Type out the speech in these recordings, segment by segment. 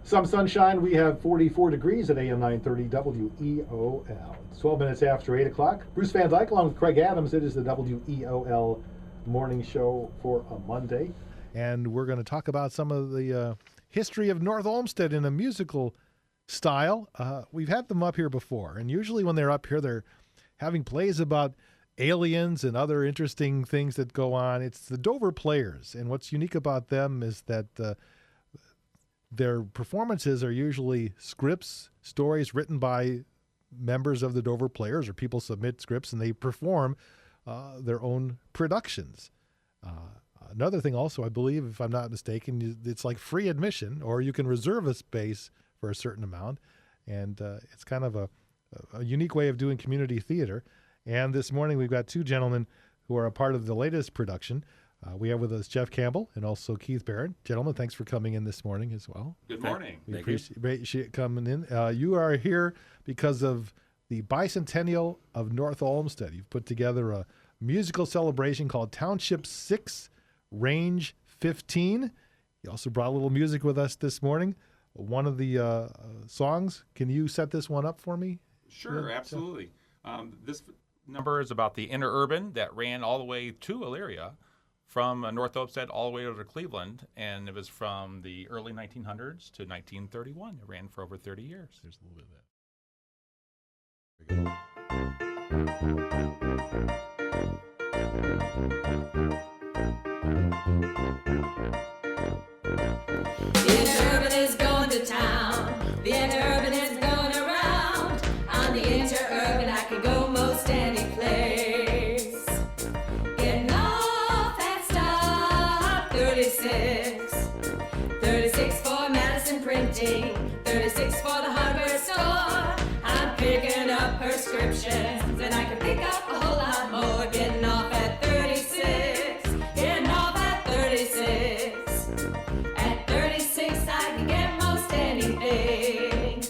Some sunshine. We have 44 degrees at AM 930 WEOL. It's 12 minutes after 8 o'clock. Bruce Van Dyke along with Craig Adams. It is the WEOL morning show for a Monday. And we're going to talk about some of the history of North Olmsted in a musical style. We've had them up here before, and usually when they're up here, they're having plays about aliens and other interesting things that go on. It's the Dover Players, and what's unique about them is that their performances are usually scripts, stories written by members of the Dover Players, or people submit scripts and they perform their own productions. Another thing also, I believe, if I'm not mistaken, it's like free admission, or you can reserve a space for a certain amount. And it's kind of a unique way of doing community theater. And this morning we've got two gentlemen who are a part of the latest production. We have with us Jeff Campbell and also Keith Behrendt. Gentlemen, thanks for coming in this morning as well. Good morning. We appreciate you coming in. You are here because of the bicentennial of North Olmsted. You've put together a musical celebration called Township 6, Range 15. You also brought a little music with us this morning. One of the songs, can you set this one up for me? Sure, absolutely. This number is about the interurban that ran all the way to Elyria, from North Olmsted all the way over to Cleveland, and it was from the early 1900s to 1931. It ran for over 30 years. There's a little bit of that. The interurban is going to town. The interurban is going around. On the interurban, I could go most any place. Getting off at stop 36. 36 for Madison Printing. 36 for the hardware store. I'm picking up prescriptions, and I can pick up a whole lot more. Getting off at 36. Getting off at 36. At 36, I can get most anything.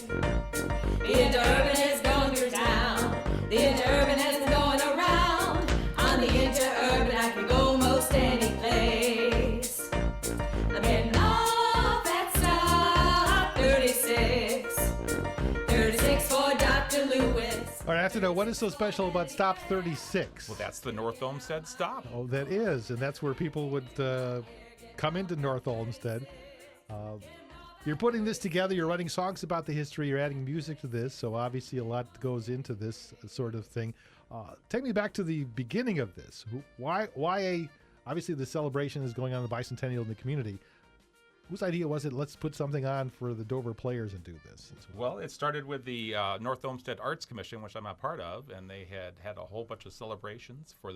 The interurban is going through town. The interurban is going around. On the interurban, I can go most any place. I'm getting off at stop 36. 36 for Dr. Lewis. All right, I have to know, what is so special about Stop 36? Well, that's the North Olmsted stop. Oh, that is, and that's where people would come into North Olmsted. You're putting this together, you're writing songs about the history, you're adding music to this, so obviously a lot goes into this sort of thing. Take me back to the beginning of this. Obviously the celebration is going on, the bicentennial in the community. Whose idea was it, let's put something on for the Dover Players and do this? Well, it started with the North Olmsted Arts Commission, which I'm a part of, and they had a whole bunch of celebrations for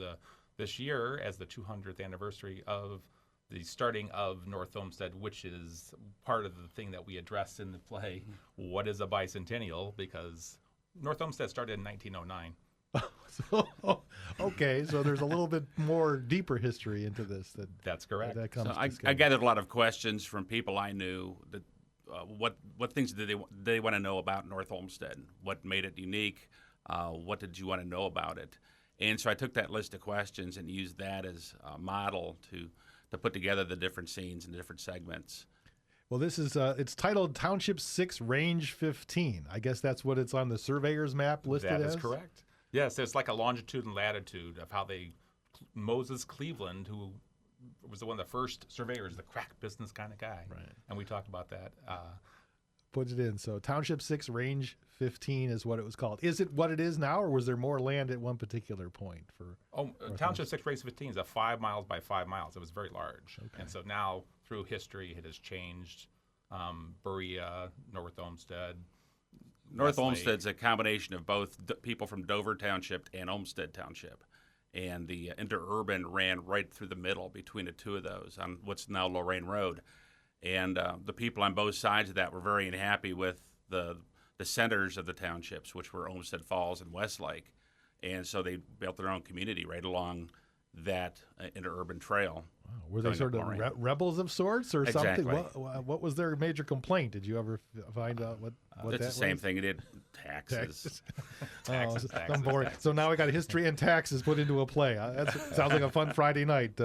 this year as the 200th anniversary of the starting of North Olmsted, which is part of the thing that we address in the play. What is a bicentennial? Because North Olmsted started in 1909. Okay, so there's a litwant bit more deeper history into this. That's correct. That comes So I gathered a lot of questions from people I knew that what things did they want to know about North Olmsted? What made it unique? What did you want to know about it? And so I took that list of questions and used that as a model to put together the different scenes and different segments. Well, this is it's titled Township 6, Range 15. I guess that's what it's on the surveyor's map listed as? That is correct. Yes, it's like a longitude and latitude of how Moses Cleveland, who was one of the first surveyors, the crack business kind of guy. Right. And we talked about that. Put it in. So Township 6, Range 15 is what it was called. Is it what it is now, or was there more land at one particular point? Township 6, Range 15 is a 5 miles by 5 miles. It was very large. Okay. And so now, through history, it has changed. Berea, North Olmsted. North Olmsted's a combination of both people from Dover Township and Olmsted Township. And the interurban ran right through the middle between the two of those on what's now Lorraine Road. And the people on both sides of that were very unhappy with the centers of the townships, which were Olmsted Falls and Westlake. And so they built their own community right along that interurban trail. Wow. Were they sort of rebels of sorts or Exactly. something? What was their major complaint? Did you ever find out what it's that the same was? thing. It did taxes. Taxes, I'm bored. So now we got history and taxes put into a play. That sounds like a fun Friday night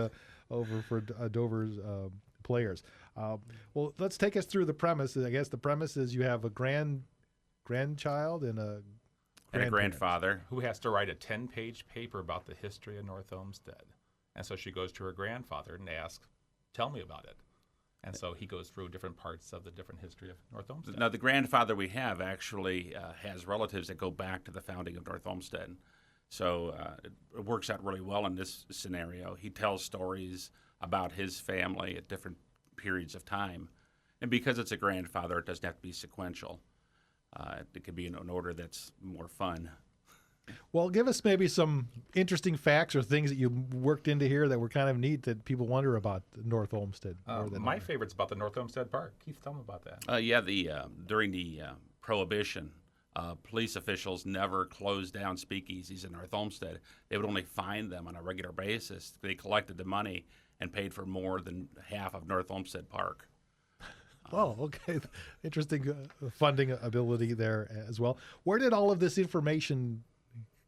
over for Dover's players. Well, let's take us through the premise. I guess the premise is you have a grandchild and a grandfather. Who has to write a 10-page paper about the history of North Olmsted. And so she goes to her grandfather and asks, tell me about it. And so he goes through different parts of the different history of North Olmsted. Now, the grandfather we have actually has relatives that go back to the founding of North Olmsted. So it works out really well in this scenario. He tells stories about his family at different periods of time. And because it's a grandfather, it doesn't have to be sequential. It could be in an order that's more fun. Well, give us maybe some interesting facts or things that you worked into here that were kind of neat that people wonder about North Olmsted. My favorite's about the North Olmsted Park. Keith, tell them about that. During the Prohibition, police officials never closed down speakeasies in North Olmsted. They would only fine them on a regular basis. They collected the money and paid for more than half of North Olmsted Park. Oh, okay. Interesting funding ability there as well. Where did all of this information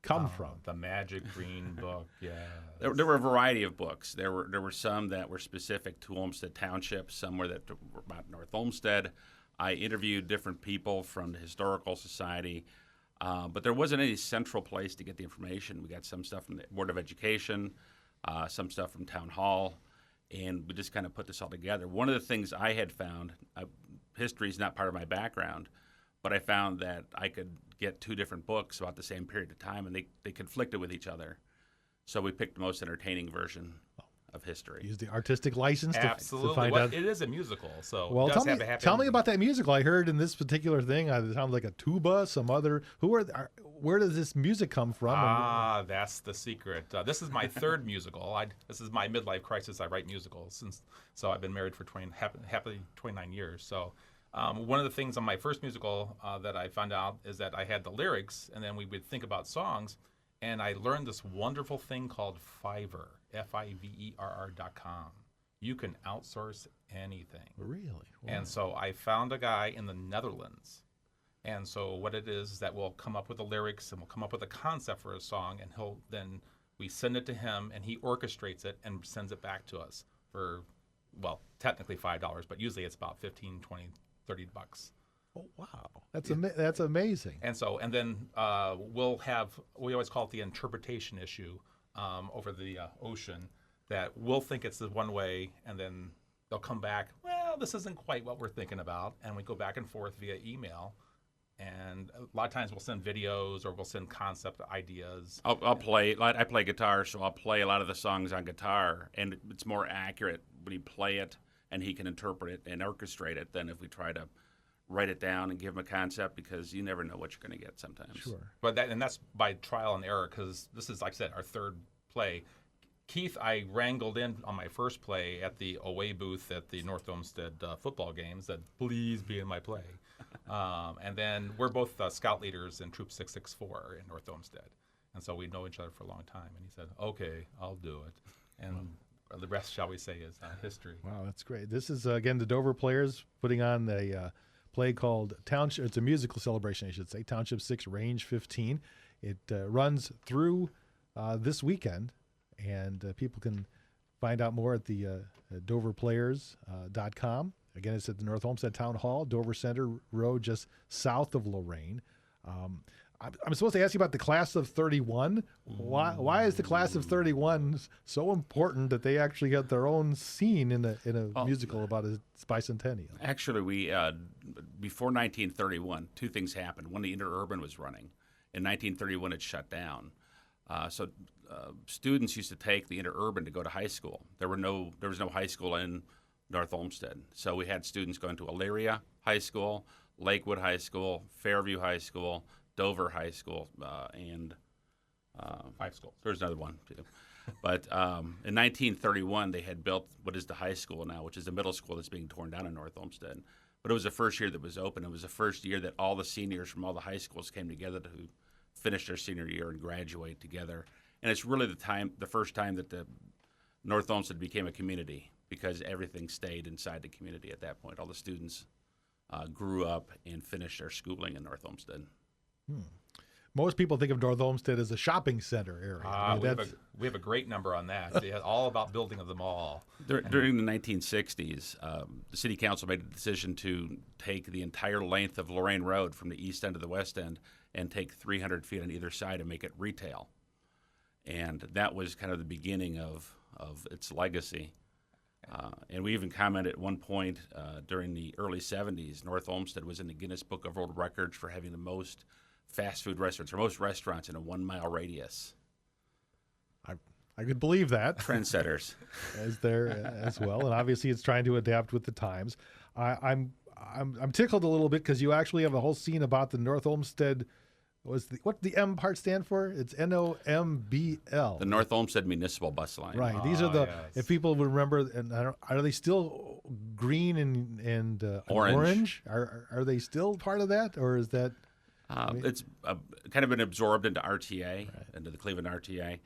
come from? The Magic Green Book, yeah. There were a variety of books. There were some that were specific to Olmsted Township, some were about North Olmsted. I interviewed different people from the Historical Society, but there wasn't any central place to get the information. We got some stuff from the Board of Education, some stuff from Town Hall, and we just kind of put this all together. One of the things I had found, history is not part of my background, but I found that I could get two different books about the same period of time, and they conflicted with each other. So we picked the most entertaining version of history. Use the artistic license Absolutely. to find out. It is a musical, so Well, it does have a happy tell me ending. about that musical. I heard in this particular thing, it sounded like a tuba, some other. Where does this music come from? That's the secret. This is my third musical. This is my midlife crisis. I write musicals, so I've been married for happily 29 years. So one of the things on my first musical that I found out is that I had the lyrics, and then we would think about songs, and I learned this wonderful thing called Fiverr, Fiverr.com. You can outsource anything. Really? Wow. And so I found a guy in the Netherlands. And so what it is that we'll come up with the lyrics and we'll come up with a concept for a song, and we send it to him, and he orchestrates it and sends it back to us for, well, technically $5, but usually it's about $15, $20, $30. Oh, wow. That's amazing. And then we always call it the interpretation issue over the ocean, that we'll think it's the one way, and then they'll come back, well, this isn't quite what we're thinking about, and we go back and forth via email. And a lot of times we'll send videos or we'll send concept ideas. I play guitar, so I'll play a lot of the songs on guitar, and it's more accurate when you play it and he can interpret it and orchestrate it than if we try to write it down and give him a concept, because you never know what you're going to get sometimes. Sure. But that's by trial and error, because this is, like I said, our third play. Keith, I wrangled in on my first play at the away booth at the North Olmsted football games that please be in my play. And then we're both scout leaders in Troop 664 in North Olmsted. And so we know each other for a long time. And he said, okay, I'll do it. And the rest, shall we say, is history. Wow, that's great. This is, again, the Dover Players putting on a play called Township. It's a musical celebration, I should say, Township 6, Range 15. It runs through this weekend, and people can find out more at the DoverPlayers.com. Again, it's at the North Olmsted Town Hall, Dover Center Road, just south of Lorraine. I'm supposed to ask you about the class of 31. Why is the class of 31 so important that they actually got their own scene in a musical about a bicentennial? Actually, we before 1931, two things happened. One, the interurban was running. In 1931, it shut down. So students used to take the interurban to go to high school. There was no high school in North Olmsted. So we had students going to Elyria High School, Lakewood High School, Fairview High School, Dover High School, and 5 schools. There's another one too. But in 1931, they had built what is the high school now, which is the middle school that's being torn down in North Olmsted. But it was the first year that was open. It was the first year that all the seniors from all the high schools came together to finish their senior year and graduate together. And it's really the first time that the North Olmsted became a community, because everything stayed inside the community at that point. All the students grew up and finished their schooling in North Olmsted. most people think of North Olmsted as a shopping center area. I mean, We have a great number on that. It's all about building of the mall. During the 1960s, the city council made a decision to take the entire length of Lorraine Road from the east end to the west end and take 300 feet on either side and make it retail. And that was kind of the beginning of its legacy. And we even commented at one point during the early 70s, North Olmsted was in the Guinness Book of World Records for having the most fast food restaurants, or most restaurants in a 1 mile radius. I could believe that. Trendsetters. As there as well, and obviously it's trying to adapt with the times. I'm tickled a little bit because you actually have a whole scene about the North Olmsted. What the M part stand for? It's NOMBL. The North Olmsted Municipal Bus Line. Right. These are the, yes. if people would remember, and are they still green and Orange. Are they still part of that, or is that? It's kind of been absorbed into RTA, into the Cleveland RTA.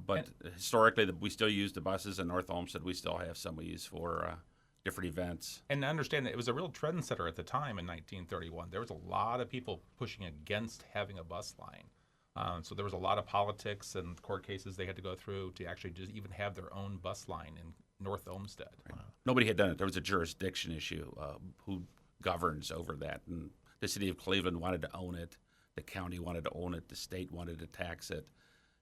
But historically, we still use the buses in North Olmsted. We still have some we use for different events. And understand that it was a real trendsetter at the time in 1931. There was a lot of people pushing against having a bus line. So there was a lot of politics and court cases they had to go through to actually just even have their own bus line in North Olmsted. Right. Wow. Nobody had done it. There was a jurisdiction issue. Who governs over that? And the city of Cleveland wanted to own it. The county wanted to own it. The state wanted to tax it.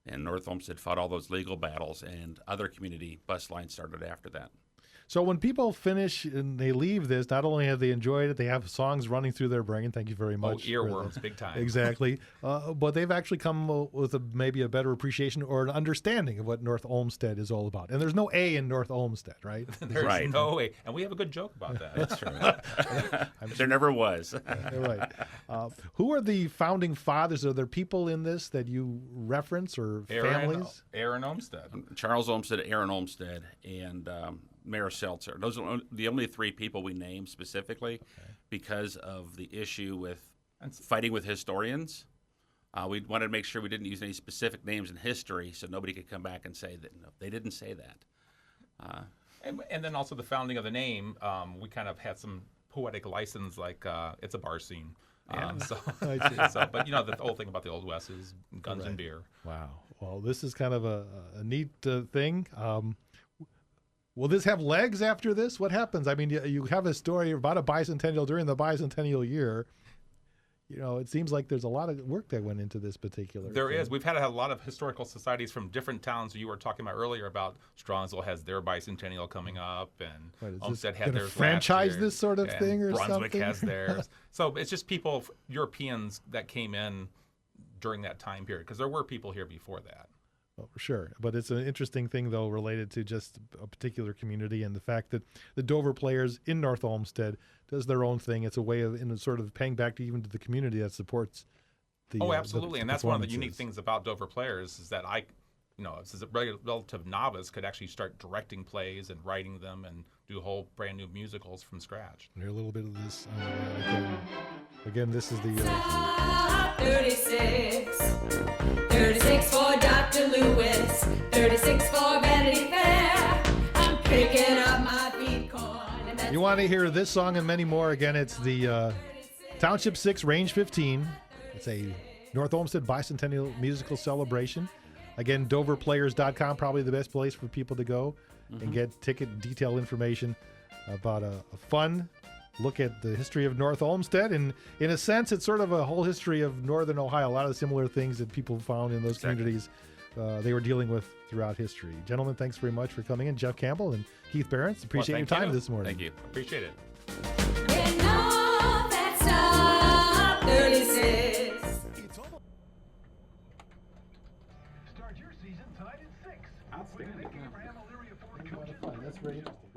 And North Olmsted fought all those legal battles, and other community bus lines started after that. So when people finish and they leave this, not only have they enjoyed it, they have songs running through their brain. Thank you very much. Oh, earworms, big time. Exactly. But they've actually come with maybe a better appreciation or an understanding of what North Olmsted is all about. And there's no A in North Olmsted, right? There's right. no way. And we have a good joke about that. That's true. There never was. Right. Who are the founding fathers? Are there people in this that you reference or families? Aaron Olmsted. Charles Olmsted, Aaron Olmsted, and Mayor Seltzer. Those are the only three people we name specifically because of the issue with fighting with historians. We wanted to make sure we didn't use any specific names in history so nobody could come back and say that no, they didn't say that. And then also the founding of the name, we kind of had some poetic license, like it's a bar scene. But you know, the whole thing about the Old West is guns and beer. Wow. Well, this is kind of a neat thing. Will this have legs after this? What happens? I mean, you have a story about a bicentennial during the bicentennial year. You know, it seems like there's a lot of work that went into this particular There thing. is. We've had a lot of historical societies from different towns. You were talking about earlier about Strongsville has their bicentennial coming up, and Olmsted had theirs franchise last year, this sort of and thing or Brunswick something? has theirs. So it's just people, Europeans that came in during that time period, because there were people here before that. Well, sure, but it's an interesting thing, though, related to just a particular community and the fact that the Dover Players in North Olmsted does their own thing. It's a way of sort of paying back even to the community that supports the absolutely, and that's one of the unique performances. things about Dover Players is that as a relative novice, could actually start directing plays and writing them and do whole brand new musicals from scratch. Hear a little bit of this. Again, this is the... Stop 36. 36 for Dr. Lewis. 36 for Vanity Fair. I'm picking up my feet corn. You want to hear this song and many more? Again, it's the Township 6, Range 15. It's a North Olmsted Bicentennial Musical Celebration. Again, DoverPlayers.com, probably the best place for people to go and get ticket detail information about a fun look at the history of North Olmsted. And in a sense, it's sort of a whole history of Northern Ohio. A lot of similar things that people found in those communities they were dealing with throughout history. Gentlemen, thanks very much for coming in. Jeff Campbell and Keith Behrendt, appreciate your time this morning. Thank you. Appreciate it. Getting off at stop 36. Start your season tonight at 6. Outstanding. Elyria Ford Coach. That's very interesting.